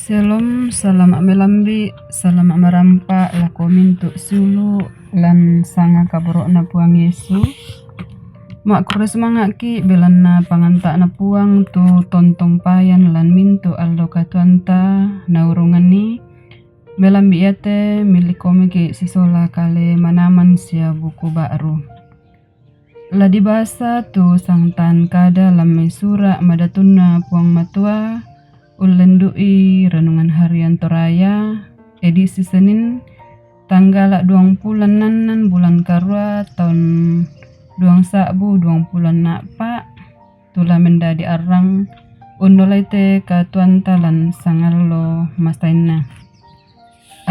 Shalom, salamak melambi, salamak merampa, lako mintu sulu, lan sanga kaborok na puang Yesu. Mak kure semangat ki, belan na pangantak na puang tu tontong payan lan mintu aldo katuanta na urungan ni. Melambi yate milik komiki sisola kale manaman sia buku baru. La dibahasa tu sangtan kada lamai sura madatuna puang matua. Ulendui renungan harian Toraya edisi Senin tanggal 20 bulan Karua tahun 2024 tula mendadi arang undolaite ka tuanta lan sangallo masaina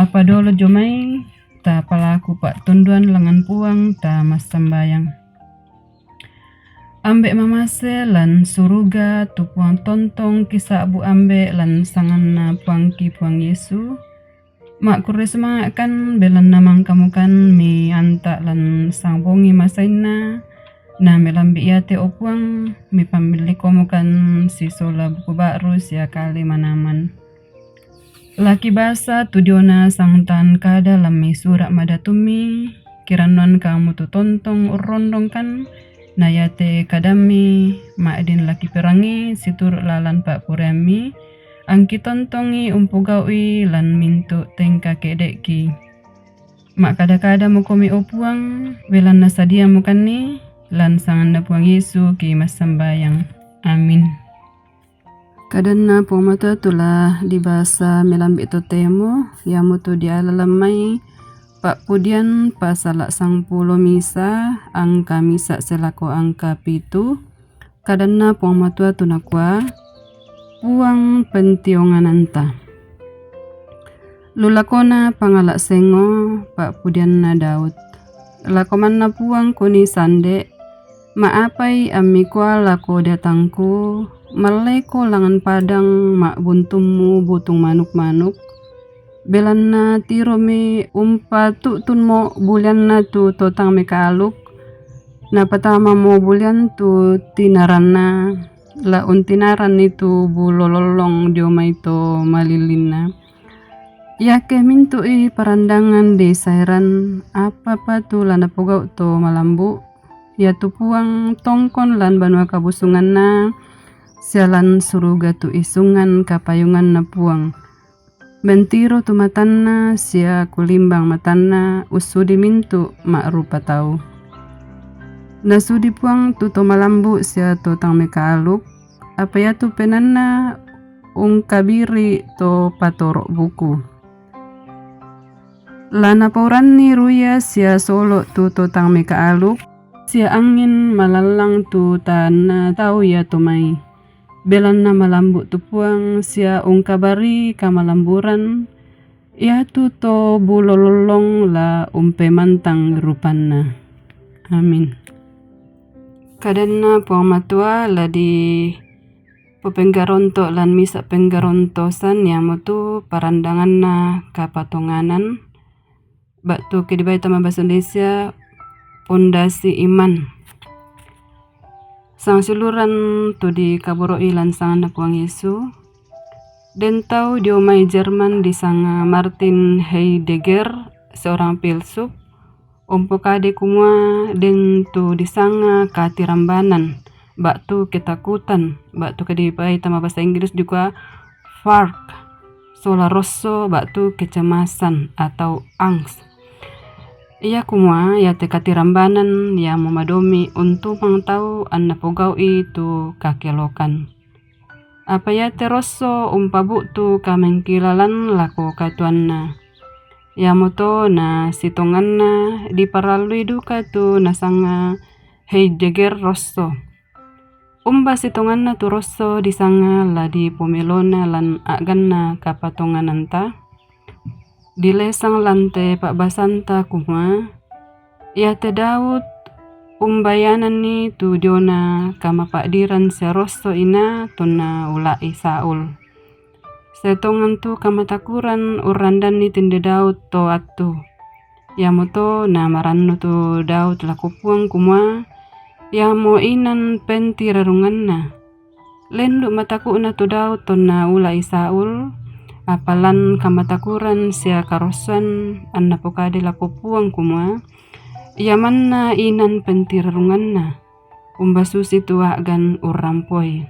apa dolo jomai ta palaku pak tunduan lengan puang ta mas sembayang. Ambek mamase lan suruga tu puang tontong kisah bu ambek lan sangan puang ki puang Yesu. Mak kure semangat kan belan namang kamu kan mi antak lan sang bongi masaina. Nah melambi yate opuang mi pamili komu kan si sola buku baru sia kali manaman. Laki basa tudiona sang tan kada lami surak madatumi kiranuan kamu tu tontong urondong kan. Nayate kadami maedin laki perangi situr lalan pak puremi angki tontongi umpugawi lan mintu tengka kedeki mak kada-kada mukomi opuang welan nasadia mukani lan sangan na puang Yesu ki mas sembayang. Amin. Kadanna puang mata tulah di bahasa melambi to temo yamu tu dialalamai Pak Pudian pasal 10 misa angka misa selako angka pitu kadanna puang matua tunakwa puang pentiongan anta lulakona pangalak sengo Pak Pudian na Daud lakoman na puang kuni sande maapai amikwa lako datangku maleko langan padang mak buntummu butung manuk-manuk belan na tiro mi umpa tun mo bulan na tu totang me kaaluk na patama mo bulan tu tinaran na la untinaran itu bulololong dioma itu malilin na yake mintu parandangan di sairan apa tu lana pogau to malambu ya tu puang tongkon lan banua kabusungan na sialan suruga tu isungan kapayungan na puang Bentiro tu matanna sia kulimbang matanna usudi mintu mak rupa tau. Nasudi puang tu to malambu sia to tang mekaaluk. Apa ya tu penanna kabiri to patorok buku. Lana paurani ruya sia solo tu to tang mekaaluk. Sia angin malalang tu tanah tau ya to mai. Belan na malambu tu puang sia kabari kamalamburan ya tu to bulololong la mantang rupanna. Amin. Kadanna puang matua la di penggaronto lan misa penggarontosan yamu tu parandangan na kapatonganan bak tu kedibai tama bahasa Indonesia pondasi iman. Sang siluran tu di kaboro ilan sangan na puang Yesu. Den tau di omai Jerman di sanga Martin Heidegger seorang filsuf. Kade kumua den tu di sanga katirambanan. Bak tu ketakutan. Bak tu kedipai tama bahasa Inggris juga FARC. Sola rosso bak tu kecemasan atau angst. Ia kumua ya te katirambanan ya memadomi untuk mengetahui anna pogau itu kakelokan. Apa ya te rosso umpabu tu kamengkilalan lako katuanna. Ya moto na sitonganna diparalui duka tu nasanga Heidegger rosso. Umba sitonganna tu rosso disanga la di pomelona lan aganna kapatongananta. Di lesang lante pak basanta kuma ya te Daud umbayanan ni tu diona kama pak diran serosto ina tuna ulai Saul setongan tu kama takuran urandan ni tinde Daud to atu ya moto na maranno tu Daud laku puang kuma ya mo inan penti rarungan na lendu mataku na tu Daud tuna ulai Saul apalan kamatakuran sia karosan anna pokade lako puang kumua yamanna inan pentirarunganna umbasusi tua gan urampoi.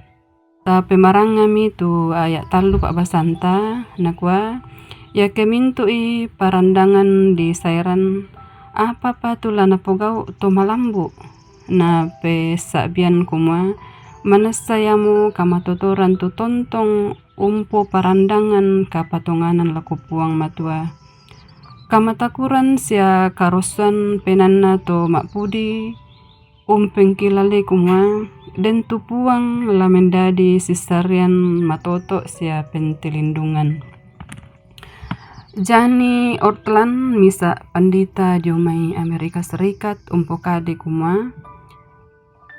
Ta pemarangami tu ayat talu Pak Basanta nakwa ya kemintu i parandangan di sairan apa patula na pogau to malambu na pe sabian kumwa manasayamu kamatotoran tu tontong umpo parandangan kapatonganan laku puang matua kamatakuran sia karosan penanna to makpudi pengkilale kumwa dan tupuang la mendadi sisarian matoto sia pentilindungan. Jani Ortland misa pandita diomai Amerika Serikat umpokade kumwa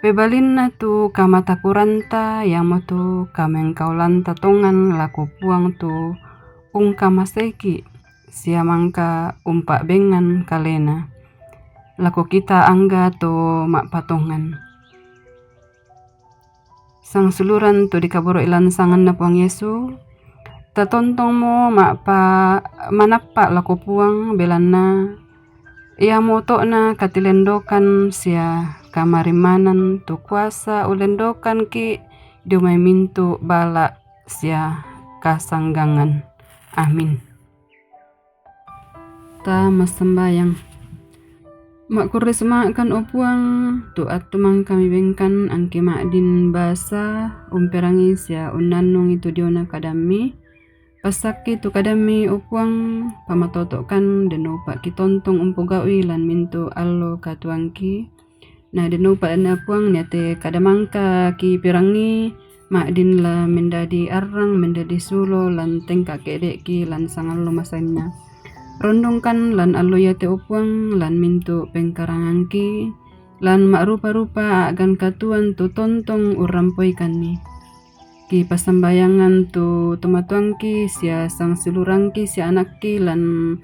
pebalinna tu kamatakuranta yang motu kamengkaulan tatongan laku puang tu ungkamaseki sia mangka umpak bengan kalena laku kita angga to mak patongan. Sang suluran tu dikaboro ilan sangan na puang Yesu tatontong mo manapa lako puang belana ia moto na katilendokan sia kamarimanan tu kuasa ulendokan ki diumay mintu bala sia kasanggangan. Amin. Ta masambayang Makkuris kan opuang tu atumang kami bengkan angke makdin basa umperangi sia unanung itu diona kadami pasaki tu kadami opuang pamatotokan denopa kitontong umpogawi lan mintu allo katuangki na denopa na puang niate kadamangka ki pirangi makdin la mendadi arang mendadi sulo lan tengka kedek ki lan sangallo masanya rondongkan lan allo yate opuang lan mintu pengkarangangki lan mak rupa-rupa agan katuan tu tontong urampoikan ni ki pasambayangan tu tomatuangki sia sang silurangki sia anakki lan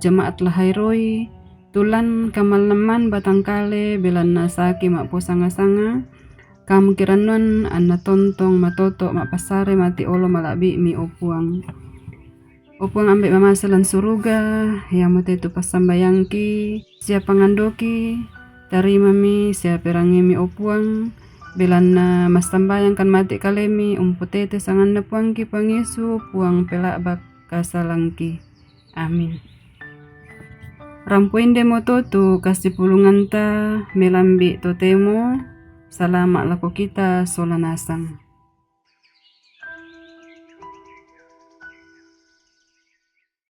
jemaat lahairoi tulan kamalaman batangkale belan nasaki mak posanga-sanga kam kiranuan anna tontong matoto mak pasare mati olo malabi mi opuang ambek mamasalan suruga ya mote tu pasambayangki sia pangandoki tarima mi sia perangi mi opuang belana masambayang kan mati kalemi umputete sanganda puangki puang Yesu puang pelak bak kasalangki. Amin. Rampuinde moto tu kasih pulunganta melambi totemo salama lako kita solanasang.